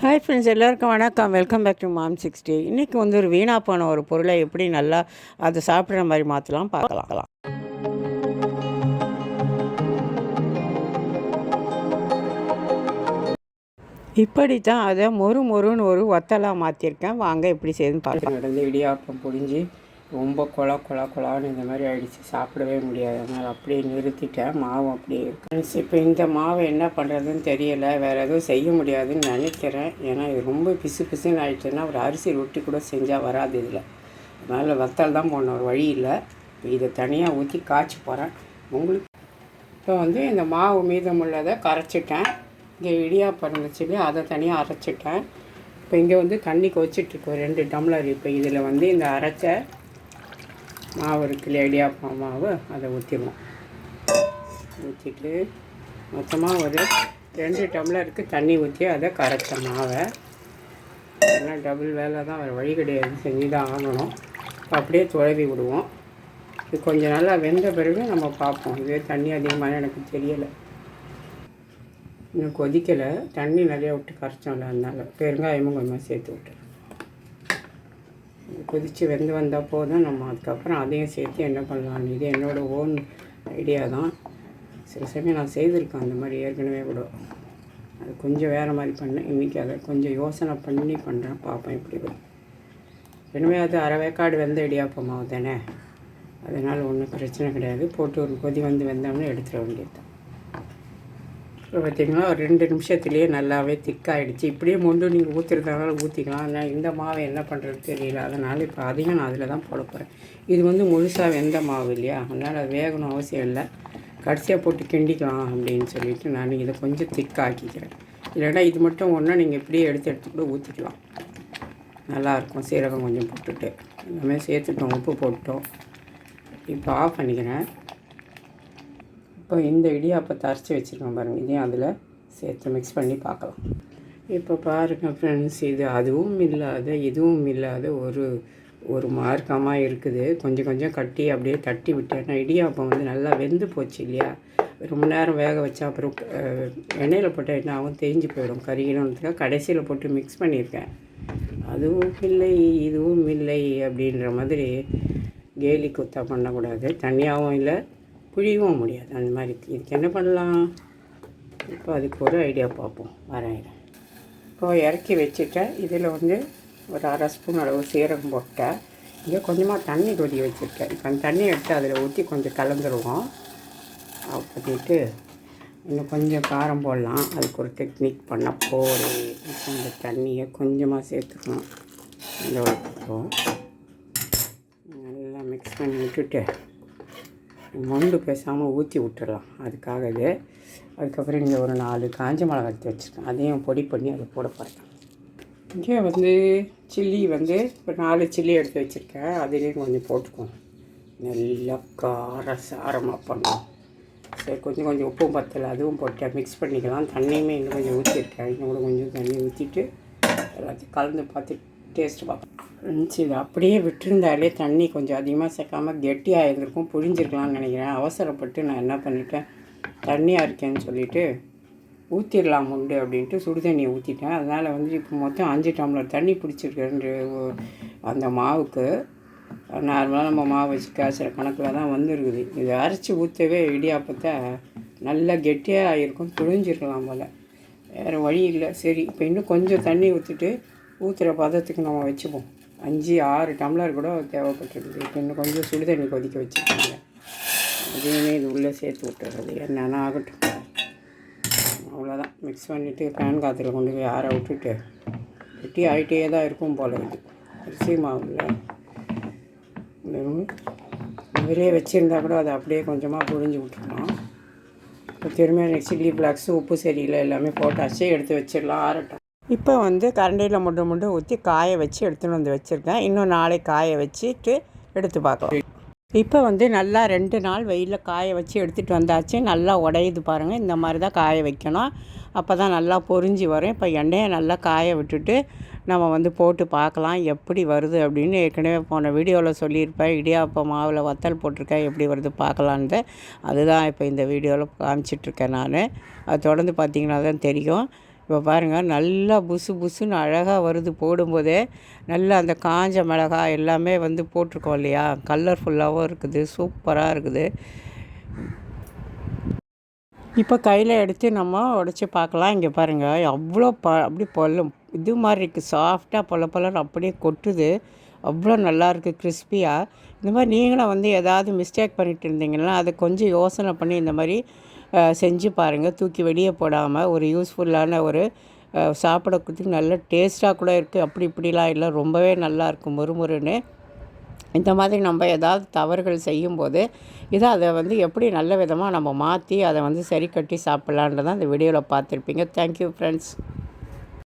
Hi friends, எல்லோருக்கும் வணக்கம். Welcome back to mom 60. இன்றைக்கி வந்து ஒரு வீணாக போன ஒரு பொருளை எப்படி நல்லா அதை சாப்பிட்ற மாதிரி மாற்றலாம் பார்க்கலாம். இப்படித்தான் அதை மொறுன்னு ஒரு வத்தலாக மாற்றிருக்கேன். வாங்க எப்படி செய்யுதுன்னு பார்க்கலாம். நடந்து இடியாப்பம் பொடிஞ்சு ரொம்ப கொலான்னு இந்த மாதிரி ஆகிடுச்சு, சாப்பிடவே முடியாது. அதனால் அப்படியே நிறுத்திட்டேன். மாவு அப்படியே இருக்கு. இப்போ இந்த மாவை என்ன பண்ணுறதுன்னு தெரியலை. வேறு எதுவும் செய்ய முடியாதுன்னு நினைக்கிறேன். ஏன்னா இது ரொம்ப பிசுன்னு ஆகிடுச்சுன்னா ஒரு அரிசி ரொட்டி கூட செஞ்சால் வராது இதில். அதனால் வத்தல் தான் போன ஒரு வழி இல்லை. இப்போ இதை தனியாக ஊற்றி காய்ச்சி போகிறேன் உங்களுக்கு. இப்போ வந்து இந்த மாவு மீதமுள்ளதை கரைச்சிட்டேன். இங்கே இடியாப்பம் இருந்துச்சு இல்லையா, அதை தனியாக அரைச்சிட்டேன். இப்போ இங்கே வந்து தண்ணி கொதிச்சிட்ருக்கு 2 டம்ளர். இப்போ இதில் வந்து இந்த அரைச்ச மாவு இருக்குல்லையா, இடியாப்பம் மாவு, அதை ஊற்றிடுவோம். ஊற்றிட்டு மொத்தமாக ஒரு 2 டம்ளருக்கு தண்ணி ஊற்றி அதை கரைச்ச மாவை, எல்லாம் டபுள் வேலை தான், வேறு வழி கிடையாது, செஞ்சு தான் ஆகணும். அப்படியே துழவி விடுவோம். இது கொஞ்சம் நல்லா வெந்த பிறகு நம்ம பார்ப்போம். இதுவே தண்ணி அதிகமாக எனக்கு தெரியலை, இன்னும் கொதிக்கலை. தண்ணி நிறையா விட்டு கரைச்சோம்ல, அதனால் பெருங்காயமும் கொஞ்சமாக சேர்த்து விட்டு கொதித்து வெந்து வந்தால் போதும். நம்ம அதுக்கப்புறம் அதையும் சேர்த்து என்ன பண்ணலாம். இது என்னோடய ஓன் ஐடியா தான். சில சமயம் நான் செய்திருக்கேன் அந்த மாதிரி ஏற்கனவே கூட. அது கொஞ்சம் வேறு மாதிரி பண்ணேன். இன்றைக்கி அதை கொஞ்சம் யோசனை பண்ணி பண்ணுறேன், பார்ப்பேன் எப்படி வரும். எனவே அது அரை வேக்காடு வெந்த இடியாப்பமாவு தானே, அதனால் ஒன்றும் பிரச்சனை கிடையாது. போட்டு ஒரு கொதி வந்து வெந்தோம்னா எடுத்துட வேண்டியது தான். இப்போ பார்த்திங்கன்னா ஒரு 2 நிமிஷத்துலேயே நல்லாவே திக்காகிடுச்சு. இப்படியே மொண்டு நீங்கள் ஊற்றுறதுனால ஊற்றிக்கலாம். ஆனால் இந்த மாவை என்ன பண்ணுறது தெரியல, அதனால் இப்போ அதையும் நான் அதில் தான் போட போகிறேன். இது வந்து முழுசாக வெந்த மாவு இல்லையா, அதனால் அது வேகணும் அவசியம் இல்லை. கடைசியாக போட்டு கிண்டிக்கலாம் அப்படின்னு சொல்லிவிட்டு நான் இதை கொஞ்சம் திக்காக்கிக்கிறேன். இல்லைன்னா இது மட்டும் ஒன்றா நீங்கள் இப்படியே எடுத்து கூட ஊற்றிக்கலாம், நல்லாயிருக்கும். சீரகம் கொஞ்சம் போட்டுட்டு எல்லாமே சேர்த்துட்டோம், உப்பு போட்டோம். இப்போ ஆஃப் பண்ணிக்கிறேன். இப்போ இந்த இடியாப்பத்தை அரைச்சி வச்சுருக்கோம் பாருங்கள், இதையும் அதில் சேர்த்து மிக்ஸ் பண்ணி பார்க்கலாம். இப்போ பாருங்கள் ஃப்ரெண்ட்ஸ், இது அதுவும் இல்லாத இதுவும் இல்லாத ஒரு மார்க்கமாக இருக்குது. கொஞ்சம் கட்டி அப்படியே தட்டி விட்டேன்னா இடியாப்பம் வந்து நல்லா வெந்து போச்சு இல்லையா. ரொம்ப நேரம் வேக வச்சா அப்புறம் எண்ணெயில் போட்டால் என்ன ஆகும், தேஞ்சு போயிடும், கறிக்கணுன்றதுக்காக கடைசியில் போட்டு மிக்ஸ் பண்ணியிருக்கேன். அதுவும் இல்லை இதுவும் இல்லை அப்படின்ற மாதிரி கேலி குத்தா பண்ணக்கூடாது. தனியாகவும் இல்லை, புழியவும் முடியாது. அந்த மாதிரி இதுக்கு என்ன பண்ணலாம். இப்போ அதுக்கு ஒரு ஐடியா பார்ப்போம், வரேன். இப்போ இறக்கி வச்சுட்டேன். இதில் வந்து ஒரு அரை ஸ்பூன் அளவு சீரகம் போட்டேன். இங்கே கொஞ்சமாக தண்ணி கொதி வச்சுருக்கேன். இப்போ அந்த தண்ணி எடுத்து அதில் ஊற்றி கொஞ்சம் கலந்துருவோம். பண்ணிவிட்டு இன்னும் கொஞ்சம் காரம் போடலாம். அதுக்கு ஒரு டெக்னிக் பண்ண போகிறேன். இப்போ இந்த தண்ணியை கொஞ்சமாக சேர்த்துக்கணும். இந்த பக்கம் நல்லா மிக்ஸ் பண்ணி விட்டுட்டு மொண்டு பேசாமல் ஊற்றி விட்டுடலாம். அதுக்கப்புறம் இங்கே ஒரு 4 காஞ்ச மிளகா எடுத்து வச்சுருக்கேன், அதையும் பொடி பண்ணி அதை போட போகிறேன். இங்கே வந்து சில்லி வந்து ஒரு 4 சில்லி எடுத்து வச்சுருக்கேன், அதுலேயும் கொஞ்சம் போட்டுக்குவோம். நல்லா சாரமாக பண்ணணும். சரி, கொஞ்சம் உப்பும் பத்தலை, அதுவும் போட்டு மிக்ஸ் பண்ணிக்கலாம். தண்ணியுமே இன்னும் கொஞ்சம் ஊற்றிருக்கேன். இன்னும் கூட கொஞ்சம் தண்ணி ஊற்றிட்டு எல்லாத்தையும் கலந்து பார்த்து டேஸ்ட்டு பார்ப்போம். இது அப்படியே விட்டுருந்தாலே தண்ணி கொஞ்சம் அதிகமாக சேர்க்காமல் கெட்டியாக இருந்திருக்கும், புழிஞ்சிருக்கலாம்னு நினைக்கிறேன். அவசரப்பட்டு நான் என்ன பண்ணிட்டேன், தண்ணியாக இருக்கேன்னு சொல்லிவிட்டு ஊற்றிடலாம் உண்டு அப்படின்ட்டு சுடு தண்ணியை ஊற்றிட்டேன். அதனால் வந்து இப்போ மொத்தம் 5 டம்ளர் தண்ணி பிடிச்சிருக்கேன்ற அந்த மாவுக்கு. நார்மலாக நம்ம மாவு வச்சு காய்ச்சிற கணக்கில் தான் வந்துருக்குது. இதை அரைச்சி ஊற்றவே இடியாப்பத்தை நல்லா கெட்டியாக ஆகிருக்கும், புழிஞ்சிருக்கலாம் போல். வேறு வழி இல்லை. சரி, இப்போ இன்னும் கொஞ்சம் தண்ணி ஊற்றிட்டு ஊற்றுற பதத்துக்கு நம்ம வச்சுப்போம். 5-6 டம்ளர் கூட தேவைப்பட்டுருக்குது. இப்போ இன்னும் கொஞ்சம் சுடு தண்ணி கொதிக்க வச்சுருக்காங்க, அதையுமே இது உள்ளே சேர்த்து விட்டுறது. என்னென்ன ஆகட்டும், அவ்வளோதான். மிக்ஸ் பண்ணிவிட்டு ஃபேன் காற்றுல கொண்டு போய் ஆற விட்டுட்டு வெட்டி ஆகிட்டே தான் இருக்கும் போல். இது அரிசி மாவில் இவரே வச்சுருந்தா கூட அதை அப்படியே கொஞ்சமாக புழிஞ்சு விட்டுருக்கோம். இப்போ திரும்ப சில்லி ஃப்ளாக்ஸு, உப்பு சரியில்லை, எல்லாமே போட்டாச்சு. எடுத்து வச்சிடலாம், ஆறட்டும். இப்போ வந்து கரண்டியில் முண்டு ஊற்றி காய வச்சு எடுத்துகிட்டு வந்து வச்சுருக்கேன். இன்னும் நாளைக்கு காய வச்சுட்டு எடுத்து பார்க்கலாம். இப்போ வந்து நல்லா 2 நாள் வெயிலில் காய வச்சு எடுத்துகிட்டு வந்தாச்சு. நல்லா உடையுது பாருங்கள், இந்த மாதிரி தான் காய வைக்கணும். அப்போ தான் நல்லா பொரிஞ்சு வரும். இப்போ எண்ணெயை நல்லா காய விட்டுட்டு நம்ம வந்து போட்டு பார்க்கலாம் எப்படி வருது அப்படின்னு. ஏற்கனவே போன வீடியோவில் சொல்லியிருப்பேன், இடியாப்ப மாவில் வத்தல் போட்டிருக்கேன், எப்படி வருது பார்க்கலான்னு. அதுதான் இப்போ இந்த வீடியோவில் காமிச்சிட்ருக்கேன் நான். அது தொடர்ந்து பார்த்திங்கன்னா தான் தெரியும். இப்போ பாருங்கள் நல்லா புசு புசுன்னு அழகாக வருது. போடும்போதே நல்லா அந்த காஞ்ச மிளகாய் எல்லாமே வந்து போட்டிருக்கோம் இல்லையா, கலர்ஃபுல்லாகவும் இருக்குது, சூப்பராக இருக்குது. இப்போ கையில் எடுத்து நம்ம உடச்சி பார்க்கலாம். இங்கே பாருங்கள் அவ்வளோ அப்படி இது மாதிரி இருக்குது, சாஃப்டாக பொலன்னு அப்படியே கொட்டுது. அவ்வளோ நல்லாயிருக்கு கிறிஸ்பியாக. இந்த மாதிரி நீங்களும் வந்து ஏதாவது மிஸ்டேக் பண்ணிட்டு இருந்தீங்கன்னா அதை கொஞ்சம் யோசனை பண்ணி இந்த மாதிரி செஞ்சு பாருங்கள். தூக்கி வெளியே போடாமல் ஒரு யூஸ்ஃபுல்லான ஒரு சாப்பிடறதுக்கு நல்ல டேஸ்ட்டாக கூட இருக்குது. அப்படி இப்படிலாம் இல்லை, ரொம்பவே நல்லாயிருக்கும் மொறுமொறுன்னு. இந்த மாதிரி நம்ம ஏதாவது தவறுகள் செய்யும்போது அதை வந்து எப்படி நல்ல விதமாக நம்ம மாற்றி அதை வந்து சரி கட்டி சாப்பிட்லான்றதான் இந்த வீடியோவில் பார்த்துருப்பீங்க. Thank you friends.